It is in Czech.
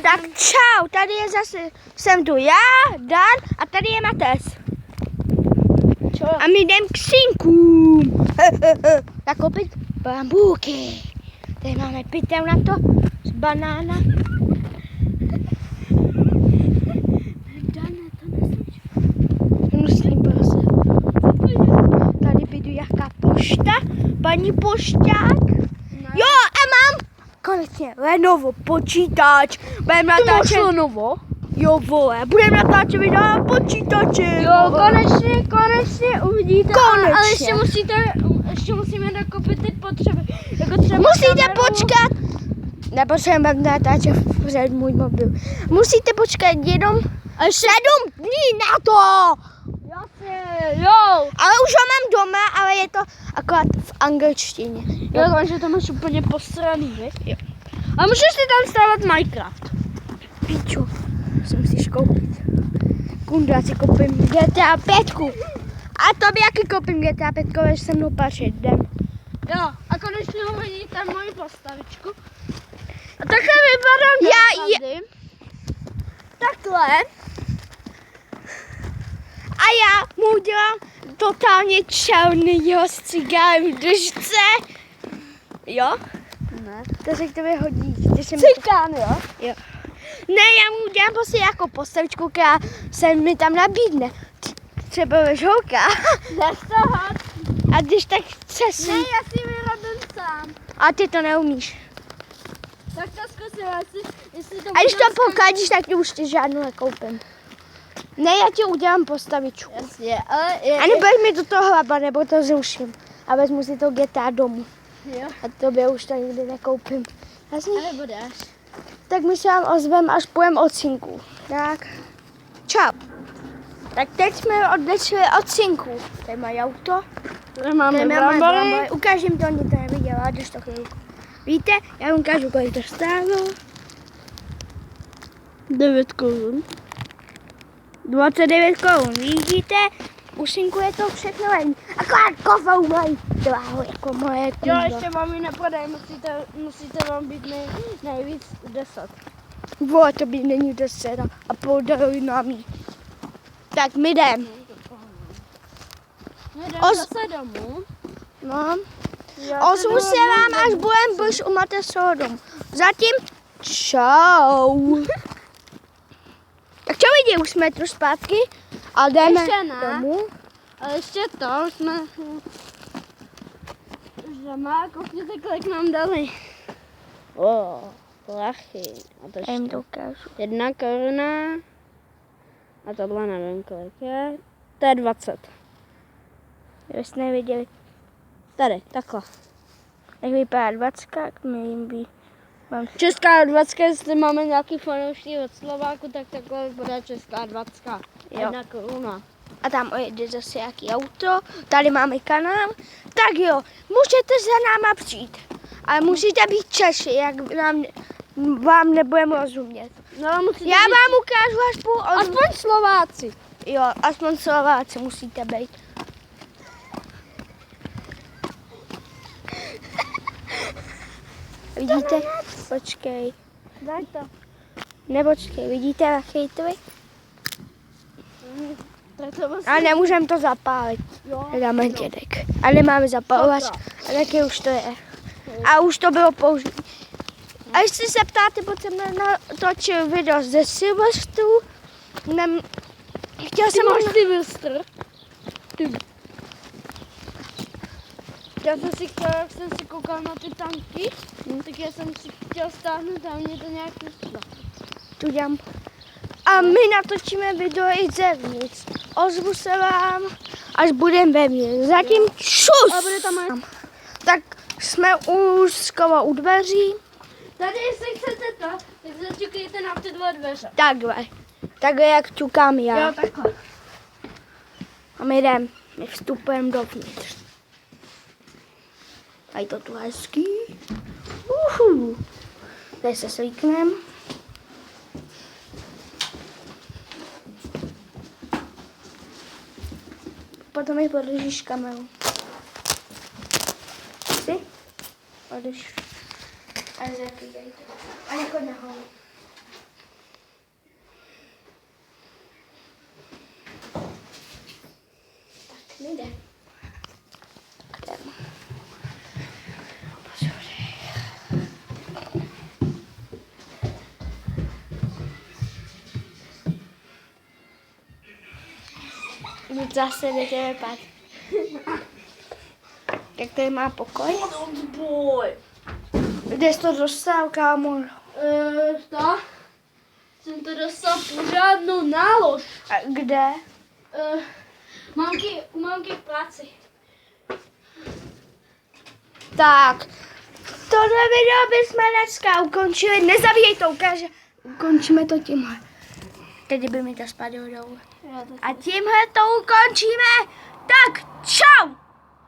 Tak čau, tady je zase, jsem tu já, Dan a tady je Mates. A my jdem k synkům. Nakoupit bambůky. Tady máme pytel na to z banána. Dane, to neslyš. Musím prostě. Tady bydu jaká pošta, paní pošťák. Ne. Jo, a mám konečně Lenovo počítač. Budem natáčet. Lenovo? Jo, vole, budeme natáčet videa na počítači. Jo, konečně uvidíte. Konečně. Ale ještě musíme nakoupit ty potřeby. Jako třeba Musíte kameru. počkat. Nepotřebujeme natáčet před můj mobil. Musíte počkat jenom 7 dní na to. Jasně, jo. Ale už ho mám doma, ale je to akorát v angličtině. Jo, že to máš úplně posraný, viď? Jo. A můžeš si tam stávat Minecraft. Píču, si musíš koupit. Kundu, já si koupím GTA 5. A tobě jaký koupím GTA 5, když se mnou pařit, jdem. Jo, a konečně uvidíte moji postavičku. A takhle vypadám doopravdy. Takhle. A já mu udělám totálně černýho s cigárem v držce. Jo? Ne. To se k tobě hodí. Cikán, jo? Jo. Ne, já mu udělám prostě jako postavičku, která se mi tam nabídne. Třeba ve žolka. Nestahat. A když tak chce si... Ne, já si vyrobím sám. A ty to neumíš. Tak to zkusím, jestli to A když bude to pokadíš, tak ti už ti žádnou nekoupím. Ne, já ti udělám postavičku. Jasně, ale A nebudeš mi do toho hlava, nebo to zruším. A vezmu si to GTA domů. Jo. A tobě už to nikdy nekoupím. Jasně? Ale budeš. Tak my se vám ozvem, až pojem od synku. Tak. Čau. Tak teď jsme odešli od synku. Tady mají auto. Tady máme Tady brambory. Ukážím to, oni to neviděla, když to chvilku. Víte, já vám ukážu, kolik to stálo. 9 korun. 29 korun, vidíte? U synku je to všechno levný. Akorát kofou mají dráhu, jako moje Jo, kůža. ještě vám ji neprodej, musíte vám být nejvíc 10. Vole, to by není 10 a půl darují nám jí. Tak my jdem. Jdem zase domů. No. Ozvu se vám, až budem blíž u Matesova domu. Zatím čau. Tak čo vidí, už jsme tu zpátky a jdeme Ještě ne. domů. Ale ještě to, už jsme... Už jdeme, koukněte, kolik nám dali. Plachy. A to Já jim to ukážu. 1 koruna. A tohle nevím, kolik je. To je 20. Kdybyste neviděli, Tady, takhle. jak vypadá 20, tak my jim by... Česká 20, jestli máme nějaký fanoušky od Slováku, tak takhle bude česká 20. Jo. 1 koruna. A tam jede zase jaký auto, tady máme kanál. Tak jo, můžete za náma přijít. Ale musíte být Češi, jak vám nebudeme rozumět. No, musíte Já vám ukážu, až půl aspoň Slováci. Jo, aspoň Slováci musíte být. Vidíte? Počkej. Daj to. Nepočkej, vidíte rachejtovi? Tak to vlastně... A nemůžeme to zapálit. Jo. Dáme dědek. A nemáme zapalovač. A taky už to je. A už to bylo použité. A jestli se ptáte, proč jsem natočil video ze Silvestru, chtěl Ty jsem máš Silvestr. Já jsem si chtěla, jak jsem si koukal na ty tanky, tak já jsem si chtěl stáhnout a mě to nějak nešlo. tu dělám. A my natočíme video i zevnitř. Ozvu se vám, až budeme vevnitř. Zatím čus! A bude tam Tak jsme už skoro u dveří. Tady, jestli chcete to, tak zaťukejte na tyhle dveře. Takhle. Takhle, jak ťukám já. Jo, takhle. A my jdeme. My vstupujeme dovnitř. A je to tu hezký. Tady se slíknem. Potom mi podržíš kameru. Ty? Podrž. A nezaklídej to. A nechoď nahoru. Zase jdeme pát. Jak tady má pokoj? Boj. Kde jsi to dostal, kámo? To? Jsem to dostal pořádnou nálož. A kde? U mamky v práci. Tak, tohle video bychom dneska ukončili. Nezabíjej to, ukončíme to tímhle. Teď by mi to spadlo dolů. A tímhle to ukončíme. Tak, čau!